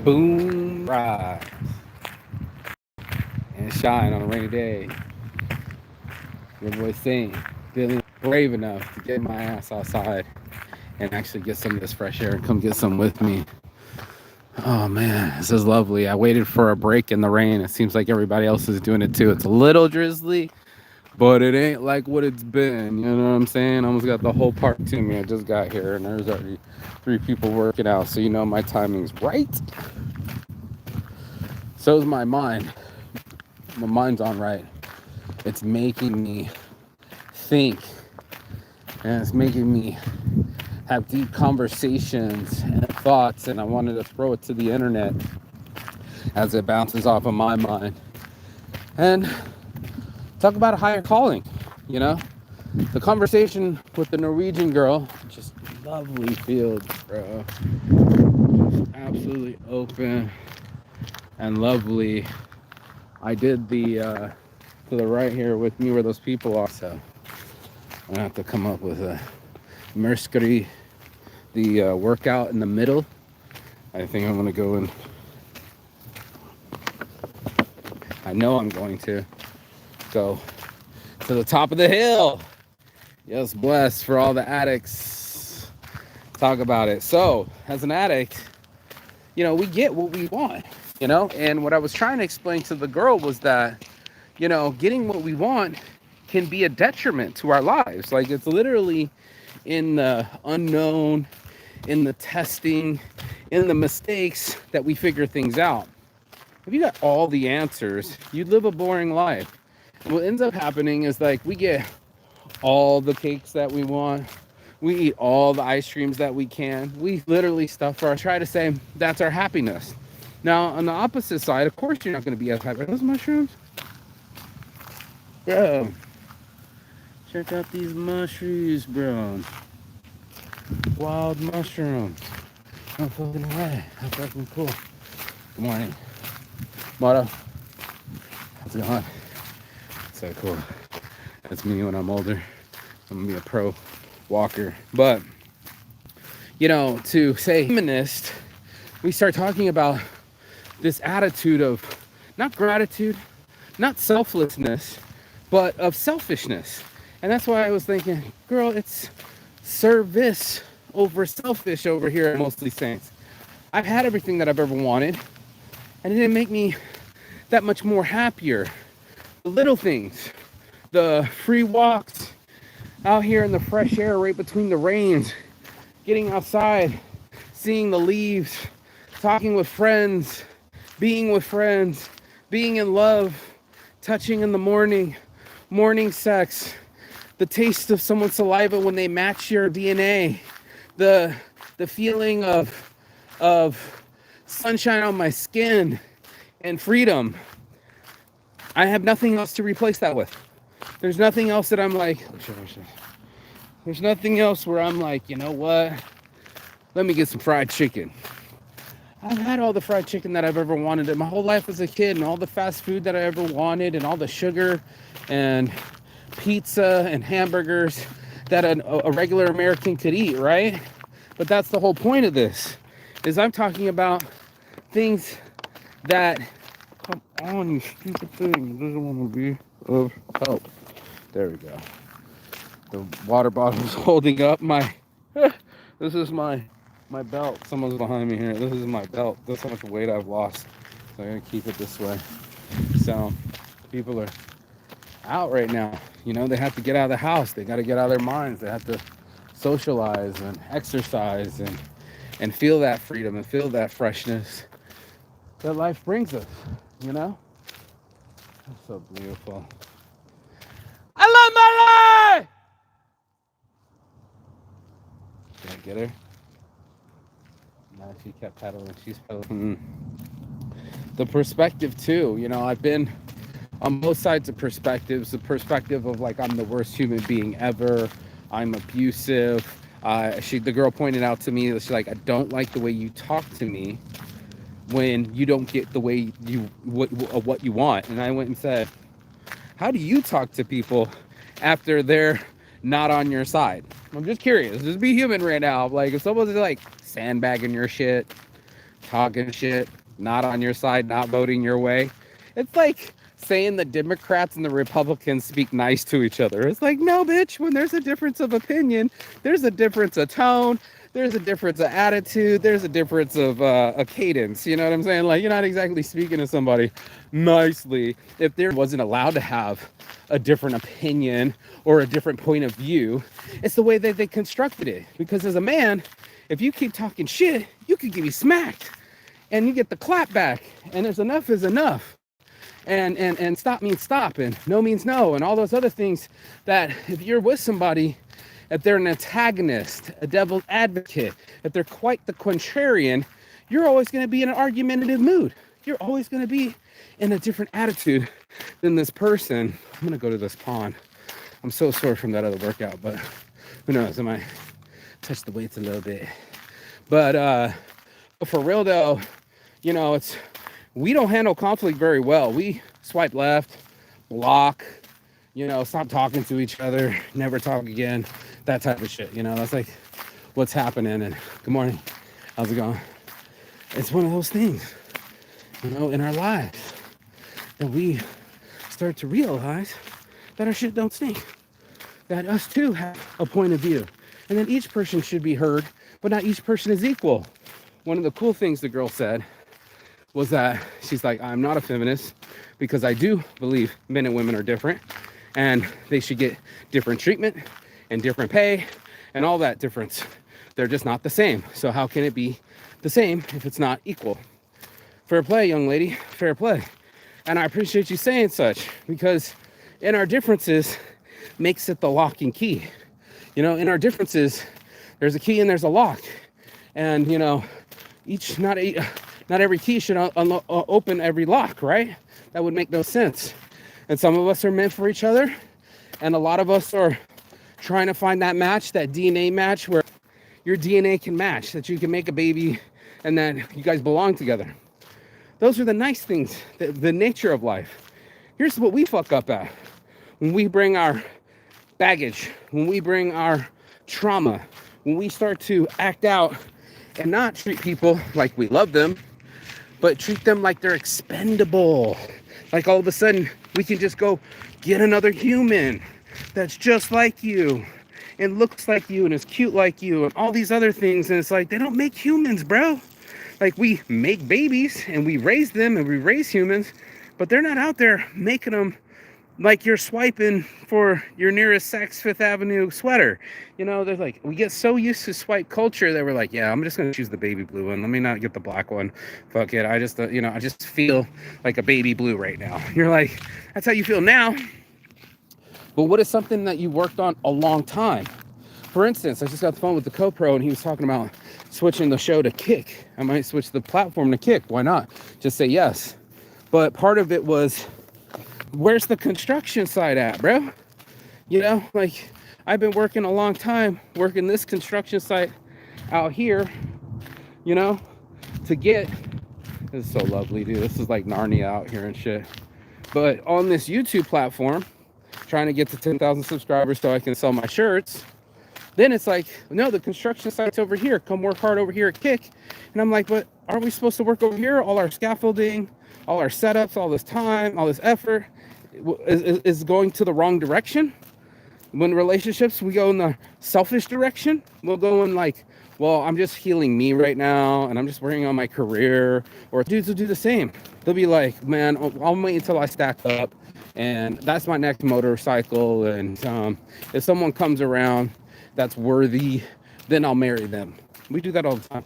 boom, rise, and shine on a rainy day. Your boy saying, feeling brave enough to get my ass outside and actually get some of this fresh air and come get some with me. Oh man, this is lovely. I waited for a break in the rain. It seems like everybody else is doing it too. It's a little drizzly, but it ain't like what it's been. You know what I'm saying? I almost got the whole park to me. I just got here and there's already 3 people working out. So you know my timing's right. So is my mind. My mind's on right. It's making me think, and it's making me have deep conversations and thoughts, and I wanted to throw it to the internet as it bounces off of my mind and talk about a higher calling. You know, the conversation with the Norwegian girl, just lovely fields, bro, just absolutely open and lovely. I did the to the right here with me where those people are, so I'm gonna have to come up with a Mercury, the workout in the middle. I think I'm gonna go and I know I'm going to go to the top of the hill. Yes, blessed for all the addicts. Talk about it. So, as an addict, you know, we get what we want, you know? And what I was trying to explain to the girl was that, you know, getting what we want can be a detriment to our lives. Like, it's literally in the unknown, in the testing, in the mistakes that we figure things out. If you got all the answers, you live a boring life. And what ends up happening is like we get all the cakes that we want. We eat all the ice creams that we can. We literally stuff our, try to say that's our happiness. Now, on the opposite side, of course, you're not going to be as happy. Are those mushrooms? Bro, check out these mushrooms, bro. Wild mushrooms. No fucking way. How fucking cool. Good morning. Motto. How's it going? So cool. That's me when I'm older. I'm gonna be a pro walker. But, you know, to say humanist, we start talking about this attitude of not gratitude, not selflessness, but of selfishness. And that's why I was thinking, girl, it's service over selfish over here at Mostly Saints. I've had everything that I've ever wanted, and it didn't make me that much more happier. The little things, the free walks out here in the fresh air right between the rains, getting outside, seeing the leaves, talking with friends, being in love, touching in the morning, morning sex, the taste of someone's saliva when they match your DNA, the feeling of sunshine on my skin and freedom. I have nothing else to replace that with. There's nothing else that I'm like, there's nothing else where I'm like, you know what? Let me get some fried chicken. I've had all the fried chicken that I've ever wanted my whole life as a kid, and all the fast food that I ever wanted, and all the sugar and pizza and hamburgers that a regular American could eat, right? But that's the whole point of this, is I'm talking about things that, come on, you stupid thing, it doesn't want to be of help. There we go. The water bottle's holding up my, this is my belt. Someone's behind me here. This is my belt. That's how much weight I've lost. So I'm gonna keep it this way. So people are out right now. You know, they have to get out of the house. They got to get out of their minds. They have to socialize and exercise and feel that freedom and feel that freshness that life brings us, you know? That's so beautiful. I love my life! Did I get her? No, she kept pedaling. She's pedaling. The perspective too, you know, I've been on both sides of perspectives. The perspective of like, I'm the worst human being ever. I'm abusive. The girl pointed out to me that she's like, I don't like the way you talk to me when you don't get the way what you want. And I went and said, how do you talk to people after they're not on your side? I'm just curious. Just be human right now. Like, if someone's like sandbagging your shit, talking shit, not on your side, not voting your way. It's like saying the Democrats and the Republicans speak nice to each other. It's like, no, bitch, when there's a difference of opinion, there's a difference of tone, there's a difference of attitude, there's a difference of a cadence. You know what I'm saying? Like, you're not exactly speaking to somebody nicely if there wasn't allowed to have a different opinion or a different point of view. It's the way that they constructed it. Because as a man, if you keep talking shit, you could get me smacked and you get the clap back, and there's enough is enough. And stop means stop, and no means no, and all those other things that if you're with somebody, if they're an antagonist, a devil's advocate, if they're quite the contrarian, you're always going to be in an argumentative mood. You're always going to be in a different attitude than this person. I'm going to go to this pond. I'm so sore from that other workout, but who knows? I might touch the weights a little bit. But for real though, you know, we don't handle conflict very well. We swipe left, block, you know, stop talking to each other, never talk again, that type of shit. You know, that's like what's happening. And good morning, how's it going? It's one of those things, you know, in our lives that we start to realize that our shit don't stink, that us too have a point of view, and that each person should be heard, but not each person is equal. One of the cool things the girl said was that she's like, I'm not a feminist because I do believe men and women are different and they should get different treatment and different pay and all that difference. They're just not the same. So how can it be the same if it's not equal? Fair play, young lady, fair play. And I appreciate you saying such, because in our differences makes it the lock and key. You know, in our differences, there's a key and there's a lock. And, you know, not every key should open every lock, right? That would make no sense. And some of us are meant for each other. And a lot of us are trying to find that match, that DNA match where your DNA can match, that you can make a baby and that you guys belong together. Those are the nice things, the nature of life. Here's what we fuck up at. When we bring our baggage, when we bring our trauma, when we start to act out and not treat people like we love them, but treat them like they're expendable. Like all of a sudden we can just go get another human that's just like you and looks like you and is cute like you and all these other things. And it's like, they don't make humans, bro. Like, we make babies and we raise them and we raise humans, but they're not out there making them like you're swiping for your nearest Saks Fifth Avenue sweater. You know, there's like, we get so used to swipe culture that we're like, yeah, I'm just going to choose the baby blue one. Let me not get the black one. Fuck it. I just, you know, I just feel like a baby blue right now. You're like, that's how you feel now. But what is something that you worked on a long time? For instance, I just got the phone with the co-pro and he was talking about switching the show to Kick. I might switch the platform to Kick. Why not? Just say yes. But part of it was, where's the construction site at, bro? You know, like, I've been working a long time, working this construction site out here, you know, to get, this is so lovely, dude. This is like Narnia out here and shit. But on this YouTube platform, trying to get to 10,000 subscribers so I can sell my shirts. Then it's like, no, the construction site's over here. Come work hard over here at Kick. And I'm like, but aren't we supposed to work over here? All our scaffolding, all our setups, all this time, all this effort is going to the wrong direction. When relationships, we go in the selfish direction. We'll go in like, well, I'm just healing me right now and I'm just working on my career. Or dudes will do the same. They'll be like, man, I'll wait until I stack up and that's my next motorcycle. And if someone comes around that's worthy, then I'll marry them. We do that all the time.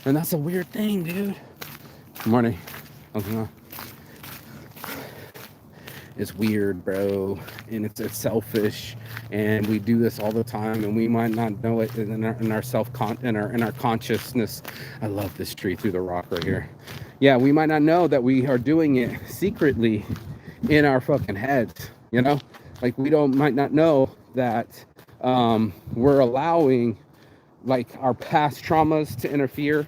And that's a weird thing, dude. Good morning. It's weird, bro. And it's selfish. And we do this all the time. And we might not know it in our consciousness. I love this tree through the rock right here. Yeah, we might not know that we are doing it secretly in our fucking heads. You know? Like, might not know that we're allowing like our past traumas to interfere,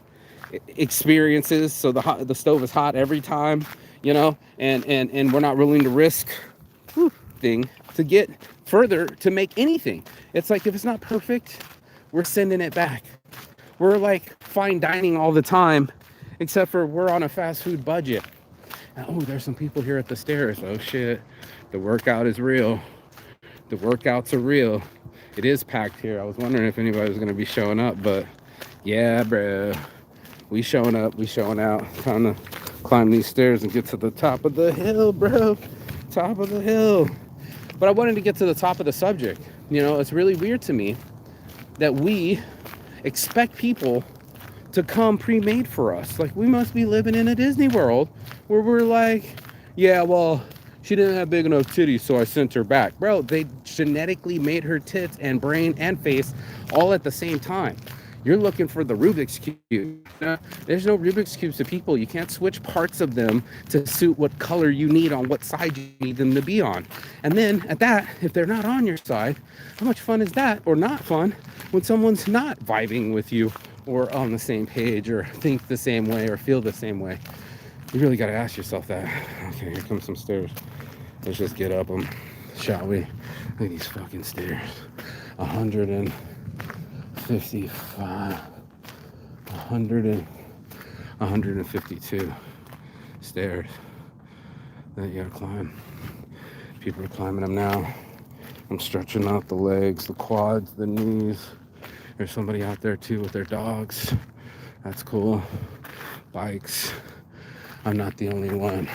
experiences. So the stove is hot every time, you know, and we're not willing to risk thing to get further to make anything. It's like, if it's not perfect, we're sending it back. We're like fine dining all the time except for we're on a fast food budget. And, oh, there's some people here at the stairs. Oh shit, the workout is real. The workouts are real. It is packed here. I was wondering if anybody was gonna be showing up, but yeah, bro, we showing up, we showing out. Trying to climb these stairs and get to the top of the hill, bro. Top of the hill. But I wanted to get to the top of the subject. You know, it's really weird to me that we expect people to come pre-made for us. Like, we must be living in a Disney World where we're like, yeah, well, she didn't have big enough titties, so I sent her back. Bro, they genetically made her tits and brain and face all at the same time. You're looking for the Rubik's Cube. There's no Rubik's Cubes to people. You can't switch parts of them to suit what color you need on what side you need them to be on. And then at that, if they're not on your side, how much fun is that, or not fun, when someone's not vibing with you or on the same page or think the same way or feel the same way? You really got to ask yourself that. Okay, here comes some stairs. Let's just get up them, shall we? Look at these fucking stairs. 155, 152 stairs that you gotta climb. People are climbing them now. I'm stretching out the legs, the quads, the knees. There's somebody out there too with their dogs. That's cool. Bikes. I'm not the only one.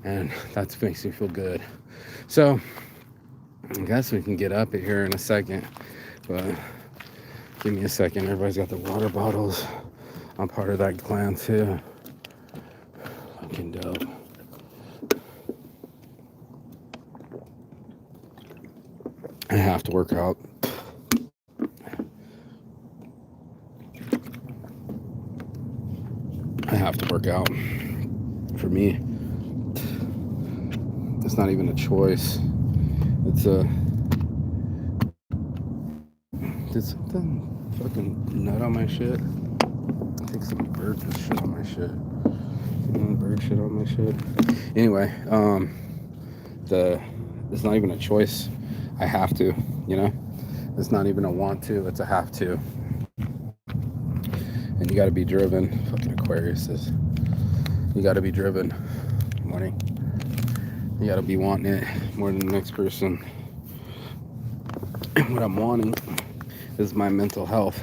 And that makes me feel good. So, I guess we can get up here in a second. But give me a second. Everybody's got their water bottles. I'm part of that clan too. Fucking dope. I have to work out. I have to work out. For me, it's not even a choice. It's a... Did something fucking nut on my shit? I think some bird just shit on my shit. Bird shit on my shit. Anyway, it's not even a choice. I have to, you know? It's not even a want to, it's a have to. And you gotta be driven. Fucking Aquarius is. You gotta be driven. Morning. You gotta be wanting it more than the next person. What I'm wanting is my mental health.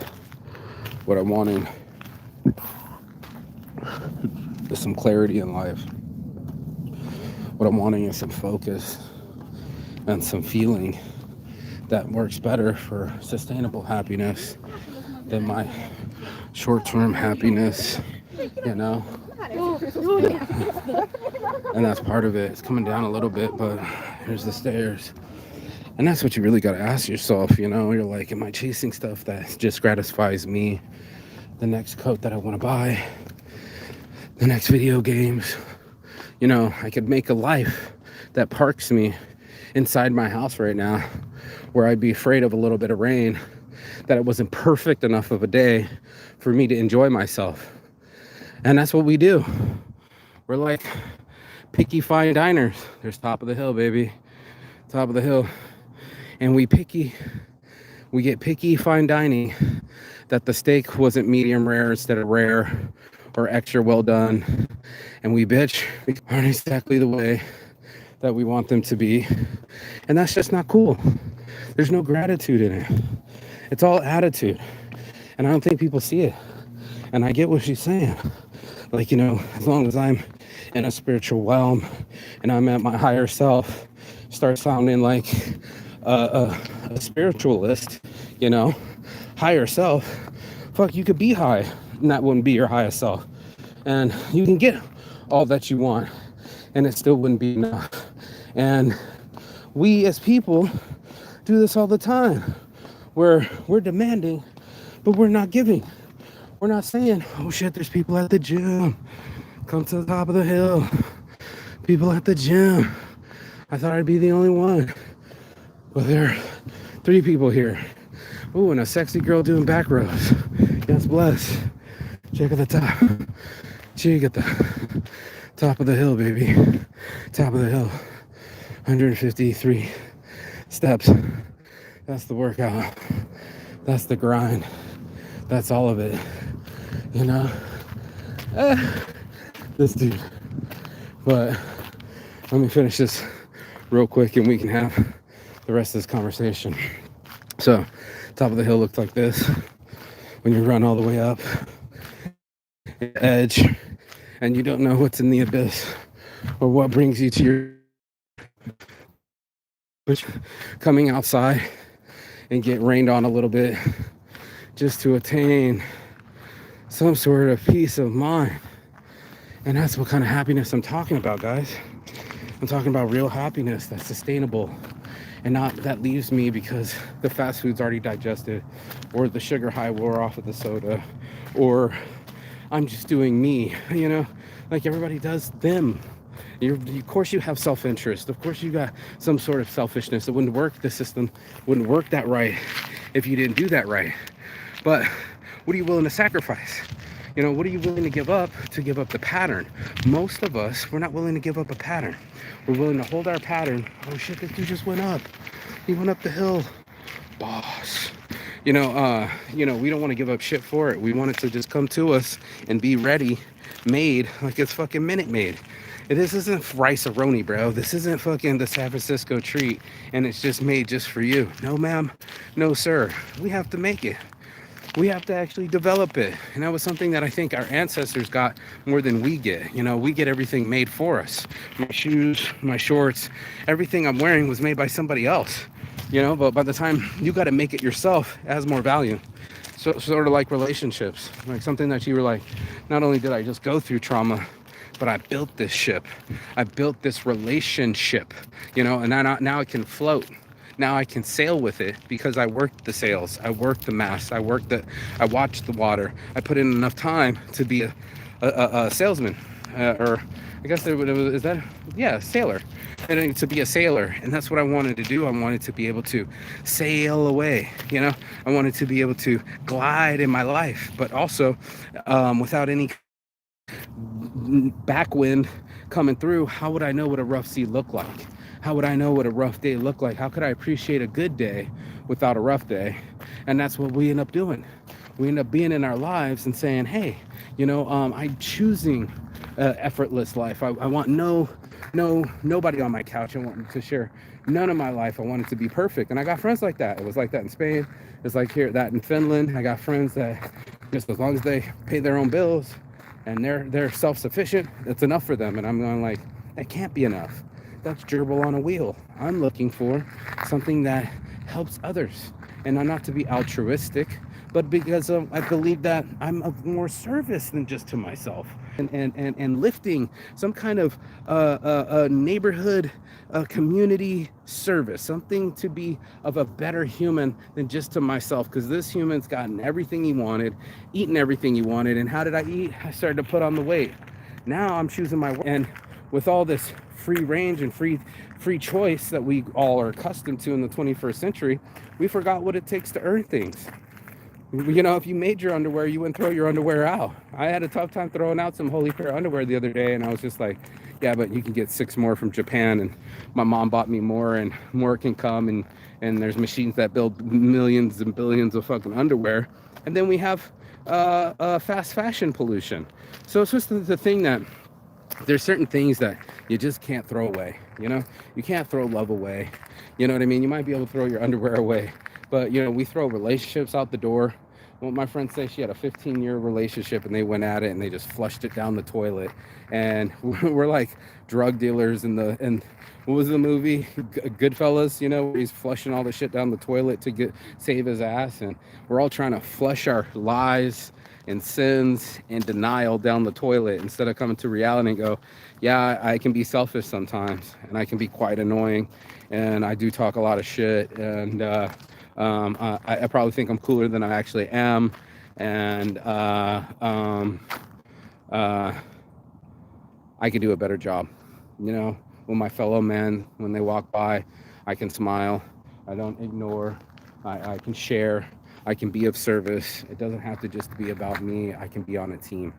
What I'm wanting is some clarity in life. What I'm wanting is some focus and some feeling that works better for sustainable happiness than my short-term happiness, you know? And that's part of it. It's coming down a little bit, but here's the stairs. And that's what you really got to ask yourself, you know? You're like, am I chasing stuff that just gratifies me? The next coat that I want to buy? The next video games? You know, I could make a life that parks me inside my house right now, where I'd be afraid of a little bit of rain, that it wasn't perfect enough of a day for me to enjoy myself. And that's what we do. We're like picky fine diners. There's top of the hill, baby. Top of the hill. And we get picky fine dining, that the steak wasn't medium rare instead of rare or extra well done. And we bitch aren't exactly the way that we want them to be. And that's just not cool. There's no gratitude in it. It's all attitude. And I don't think people see it. And I get what she's saying. Like, you know, as long as I'm in a spiritual realm and I'm at my higher self, start sounding like a spiritualist, you know, higher self. Fuck, you could be high and that wouldn't be your highest self. And you can get all that you want and it still wouldn't be enough. And we as people do this all the time, where we're demanding, but we're not giving. We're not saying, oh shit, there's people at the gym. Come to the top of the hill. People at the gym. I thought I'd be the only one. Well, there are 3 people here. Ooh, and a sexy girl doing back rows. Yes, bless. Check at the top. Check at the top of the hill, baby. Top of the hill. 153 steps. That's the workout. That's the grind. That's all of it. You know? This dude. But let me finish this real quick and we can have the rest of this conversation. So, top of the hill looks like this. When you run all the way up, edge, and you don't know what's in the abyss or what brings you to your coming outside and get rained on a little bit just to attain some sort of peace of mind. And that's what kind of happiness I'm talking about, guys. I'm talking about real happiness that's sustainable and not that leaves me because the fast food's already digested or the sugar high wore off of the soda or I'm just doing me, you know, like everybody does them. Of course you have self-interest. Of course you got some sort of selfishness. It wouldn't work. The system wouldn't work that right if you didn't do that right. But what are you willing to sacrifice? You know, what are you willing to give up the pattern? Most of us, we're not willing to give up a pattern. We're willing to hold our pattern. Oh shit, this dude just went up. He went up the hill. Boss. We don't want to give up shit for it. We want it to just come to us and be ready, made, like it's fucking Minute Maid. This isn't rice-a-roni, bro. This isn't fucking the San Francisco treat and it's just made just for you. No, ma'am. No, sir. We have to make it. We have to actually develop it. And that was something that I think our ancestors got more than we get. You know, we get everything made for us. My shoes, my shorts, everything I'm wearing was made by somebody else. You know, but by the time you got to make it yourself, it has more value. So sort of like relationships, like something that you were like, not only did I just go through trauma, but I built this ship. I built this relationship, you know, and now it can float. Now I can sail with it because I worked the sails, I worked the mast, I watched the water. I put in enough time to be a salesman, or I guess sailor, and to be a sailor. And that's what I wanted to do. I wanted to be able to sail away, you know. I wanted to be able to glide in my life, but also without any backwind coming through. How would I know what a rough sea looked like? How would I know what a rough day looked like? How could I appreciate a good day without a rough day? And that's what we end up doing. We end up being in our lives and saying, hey, you know, I'm choosing effortless life. I want nobody on my couch. I want to share none of my life. I want it to be perfect. And I got friends like that. It was like that in Spain. It's like that in Finland. I got friends that just as long as they pay their own bills and they're self-sufficient, it's enough for them. And I'm going like, that can't be enough. That's gerbil on a wheel. I'm looking for something that helps others. And I'm not to be altruistic, but because I believe that I'm of more service than just to myself. And lifting some kind of a neighborhood community service, something to be of a better human than just to myself, because this human's gotten everything he wanted, eaten everything he wanted. And how did I eat? I started to put on the weight. Now I'm choosing my way. And with all this free range and free choice that we all are accustomed to in the 21st century, we forgot what it takes to earn things. You know, if you made your underwear, you wouldn't throw your underwear out. I had a tough time throwing out some holy pair of underwear the other day, and I was just like, yeah, but you can get 6 more from Japan, and my mom bought me more, and more can come, and there's machines that build millions and billions of fucking underwear. And then we have fast fashion pollution. So it's just the thing that there's certain things that you just can't throw away. You know, you can't throw love away. You know what I mean? You might be able to throw your underwear away, but you know, we throw relationships out the door. Well, my friend said she had a 15-year relationship and they went at it and they just flushed it down the toilet. And we're like drug dealers and what was the movie? Goodfellas, you know, where he's flushing all the shit down the toilet to save his ass. And we're all trying to flush our lies and sins and denial down the toilet instead of coming to reality and go, yeah, I can be selfish sometimes and I can be quite annoying and I do talk a lot of shit and I probably think I'm cooler than I actually am, and I could do a better job. You know, with my fellow men, when they walk by, I can smile. I don't ignore. I can share. I can be of service. It doesn't have to just be about me. I can be on a team.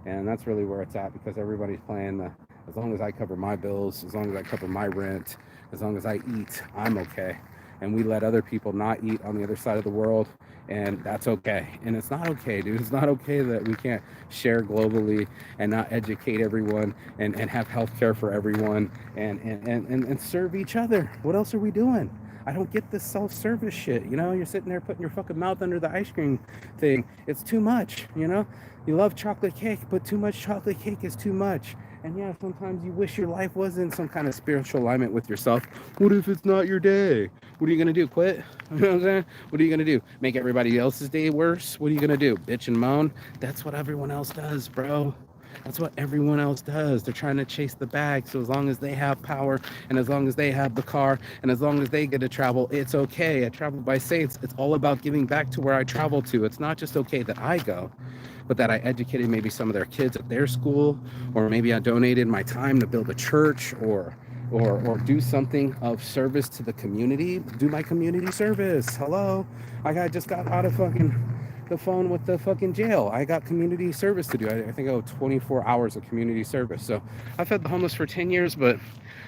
And that's really where it's at, because everybody's playing as long as I cover my bills, as long as I cover my rent, as long as I eat, I'm okay. and we let other people not eat on the other side of the world, and that's okay. And it's not okay, dude. It's not okay that we can't share globally and not educate everyone and have health care for everyone and serve each other. What else are we doing? I don't get this self-service shit. You know, you're sitting there putting your fucking mouth under the ice cream thing. It's too much, you know? You love chocolate cake, but too much chocolate cake is too much. And yeah, sometimes you wish your life was in some kind of spiritual alignment with yourself. What if it's not your day? What are you gonna do? Quit? You know what I'm saying? What are you gonna do? Make everybody else's day worse? What are you gonna do? Bitch and moan? That's what everyone else does, bro. That's what everyone else does. They're trying to chase the bag. So as long as they have power and as long as they have the car and as long as they get to travel, it's okay. I travel by saints. It's all about giving back to where I travel to. It's not just okay that I go, but that I educated maybe some of their kids at their school, or maybe I donated my time to build a church or do something of service to the community. Do my community service. Hello. Just got out of fucking the phone with the fucking jail. I got community service to do. I think I owe 24 hours of community service. So I fed the homeless for 10 years, but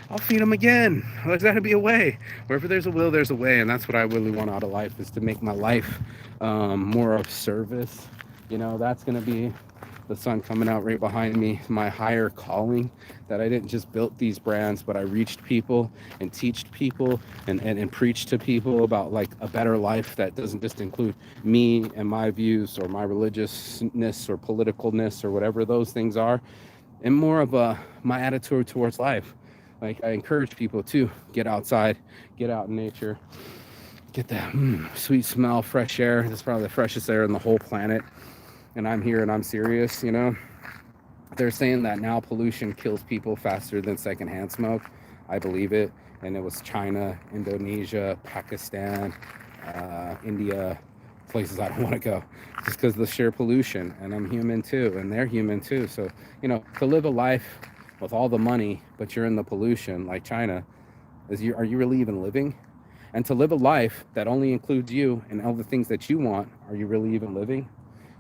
I'll feed them again. There's got to be a way. Wherever there's a will, there's a way. And that's what I really want out of life, is to make my life more of service. You know, that's going to be the sun coming out right behind me, my higher calling, that I didn't just build these brands, but I reached people and teached people and preached to people about like a better life that doesn't just include me and my views or my religiousness or politicalness or whatever those things are, and more of my attitude towards life. Like, I encourage people to get outside, get out in nature, get that sweet smell, fresh air. That's probably the freshest air on the whole planet. And I'm here and I'm serious, you know. They're saying that now pollution kills people faster than secondhand smoke. I believe it. And it was China, Indonesia, Pakistan, India, places I don't want to go, just because of the sheer pollution. And I'm human too, and they're human too. So, you know, to live a life with all the money, but you're in the pollution like China, are you really even living? And to live a life that only includes you and all the things that you want, are you really even living?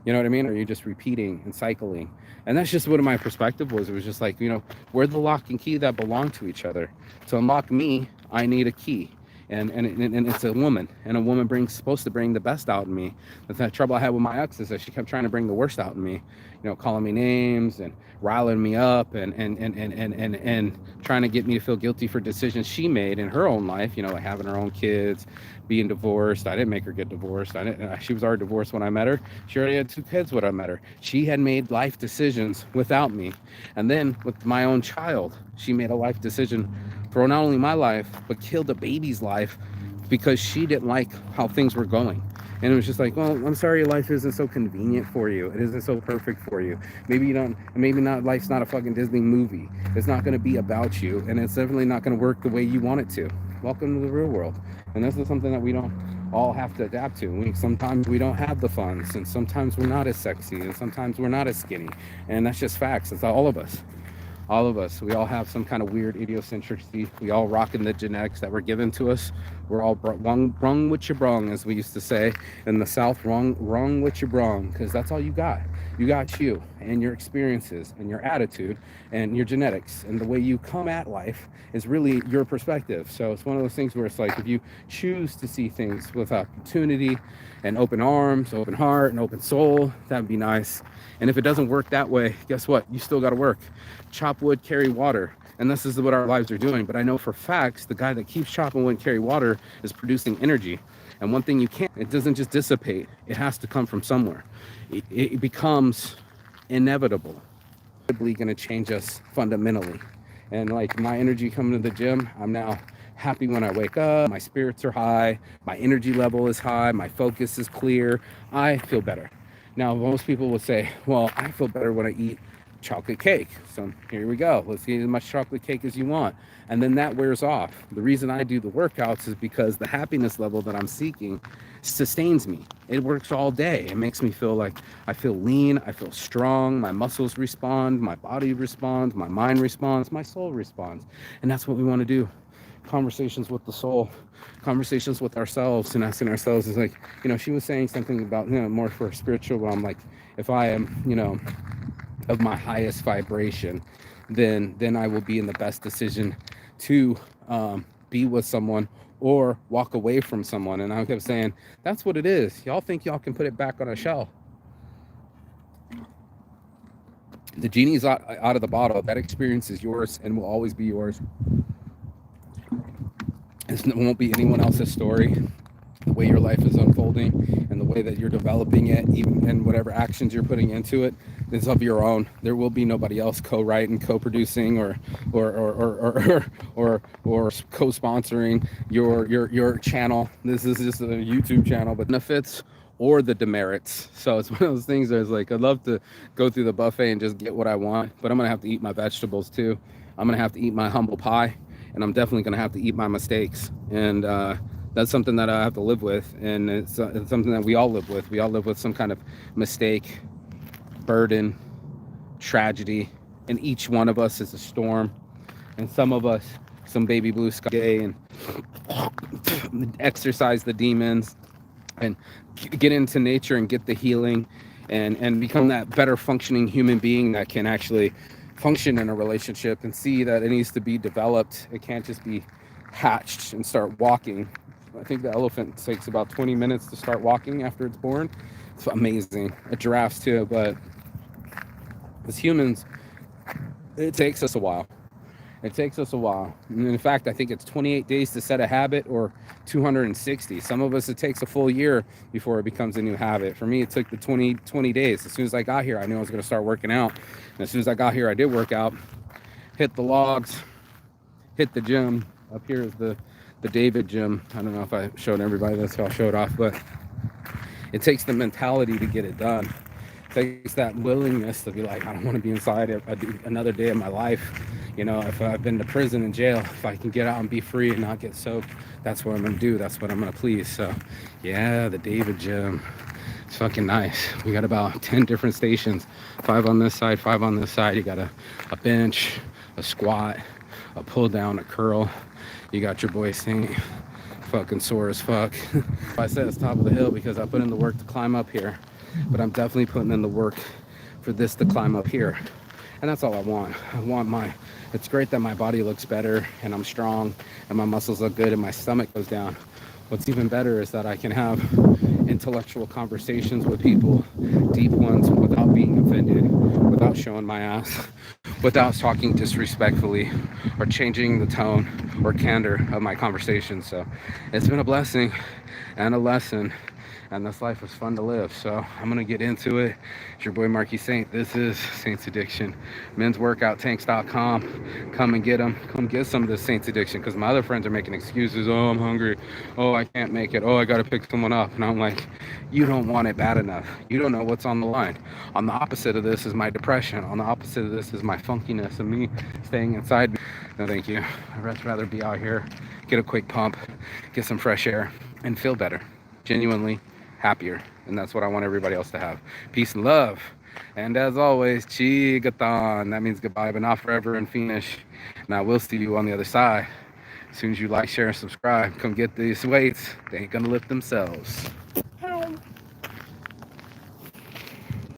You know what I mean? Or are you just repeating and cycling? And that's just what my perspective was. It was just like, you know, we're the lock and key that belong to each other. To unlock me, I need a key. And it's a woman. And a woman supposed to bring the best out in me. The trouble I had with my ex is that she kept trying to bring the worst out in me. You know, calling me names and riling me up and trying to get me to feel guilty for decisions she made in her own life, you know, like having her own kids, being divorced. I didn't make her get divorced. She was already divorced when I met her. She already had 2 kids when I met her. She had made life decisions without me. And then with my own child, she made a life decision for not only my life, but killed a baby's life because she didn't like how things were going. And it was just like, well, I'm sorry your life isn't so convenient for you. It isn't so perfect for you. Maybe not, life's not a fucking Disney movie. It's not going to be about you. And it's definitely not going to work the way you want it to. Welcome to the real world. And this is something that we don't all have to adapt to. Sometimes we don't have the funds, and sometimes we're not as sexy, and sometimes we're not as skinny. And that's just facts. It's all of us. All of us. We all have some kind of weird idiosyncrasy. We all rock in the genetics that were given to us. We're all wrong with your brung, as we used to say in the South. Wrong with your brung, because that's all you got. You got you and your experiences and your attitude and your genetics, and the way you come at life is really your perspective. So it's one of those things where it's like, if you choose to see things with opportunity and open arms, open heart, and open soul, that'd be nice. And if it doesn't work that way, guess what? You still got to work. Chop wood, carry water. And this is what our lives are doing. But I know for facts, the guy that keeps chopping wood, carry water is producing energy. And one thing it doesn't just dissipate. It has to come from somewhere. It becomes inevitable. It's going to change us fundamentally. And like my energy coming to the gym, I'm now happy when I wake up. My spirits are high. My energy level is high. My focus is clear. I feel better. Now, most people will say, well, I feel better when I eat chocolate cake. So here we go. Let's eat as much chocolate cake as you want. And then that wears off. The reason I do the workouts is because the happiness level that I'm seeking sustains me. It works all day. It makes me feel like I feel lean. I feel strong. My muscles respond. My body responds. My mind responds. My soul responds. And that's what we want to do. Conversations with the soul, conversations with ourselves, and asking ourselves is like, you know, she was saying something about, you know, more for spiritual, but I'm like, if I am, you know, of my highest vibration, then I will be in the best decision to be with someone or walk away from someone. And I kept saying, that's what it is. Y'all think y'all can put it back on a shelf. The genie's out of the bottle. That experience is yours and will always be yours. It won't be anyone else's story. The way your life is unfolding and the way that you're developing it, even and whatever actions you're putting into it, is of your own. There will be nobody else co-writing, co-producing, or co-sponsoring your channel. This is just a YouTube channel, but benefits or the demerits. So it's one of those things that's like, I'd love to go through the buffet and just get what I want, but I'm gonna have to eat my vegetables too. I'm gonna have to eat my humble pie, and I'm definitely gonna have to eat my mistakes. And that's something that I have to live with, and it's something that we all live with. We all live with some kind of mistake, burden, tragedy, and each one of us is a storm. And some of us, some baby blue sky, and exercise the demons, and get into nature and get the healing, and become that better functioning human being that can actually function in a relationship and see that it needs to be developed. It can't just be hatched and start walking. I think the elephant takes about 20 minutes to start walking after it's born. It's amazing. Giraffes too, but as humans, it takes us a while. It takes us a while. And in fact, I think it's 28 days to set a habit, or 260. Some of us, it takes a full year before it becomes a new habit. For me, it took the 20 days. As soon as I got here, I knew I was going to start working out. And as soon as I got here, I did work out, hit the logs, hit the gym. Up here is the David gym. I don't know if I showed everybody this, I'll show it off, but it takes the mentality to get it done. It takes that willingness to be like, I don't want to be inside another day of my life. You know, if I've been to prison and jail, if I can get out and be free and not get soaked, that's what I'm going to do. That's what I'm going to please. So yeah, the David gym. It's fucking nice. We got about 10 different stations, 5 on this side, 5 on this side. You got a bench, a squat, a pull down, a curl. You got your boy Saint, fucking sore as fuck. I said it's top of the hill because I put in the work to climb up here, but I'm definitely putting in the work for this to climb up here. And that's all I want. It's great that my body looks better and I'm strong and my muscles look good and my stomach goes down. What's even better is that I can have intellectual conversations with people, deep ones, without being offended, without showing my ass, without talking disrespectfully or changing the tone or candor of my conversation. So it's been a blessing and a lesson, and this life is fun to live. So I'm gonna get into it. It's your boy Marky Saint. This is Saints Addiction. mensworkouttanks.com. Come and get them. Come get some of this Saints Addiction, because my other friends are making excuses. Oh, I'm hungry. Oh, I can't make it. Oh, I gotta pick someone up. And I'm like, you don't want it bad enough. You don't know what's on the line. On the opposite of this is my depression. On the opposite of this is my funkiness and me staying inside. No, thank you. I'd rather be out here, get a quick pump, get some fresh air, and feel better. Genuinely happier. And that's what I want everybody else to have. Peace and love. And as always, Chigathon. That means goodbye, but not forever and finish. And I will see you on the other side. As soon as you like, share, and subscribe, come get these weights. They ain't gonna lift themselves.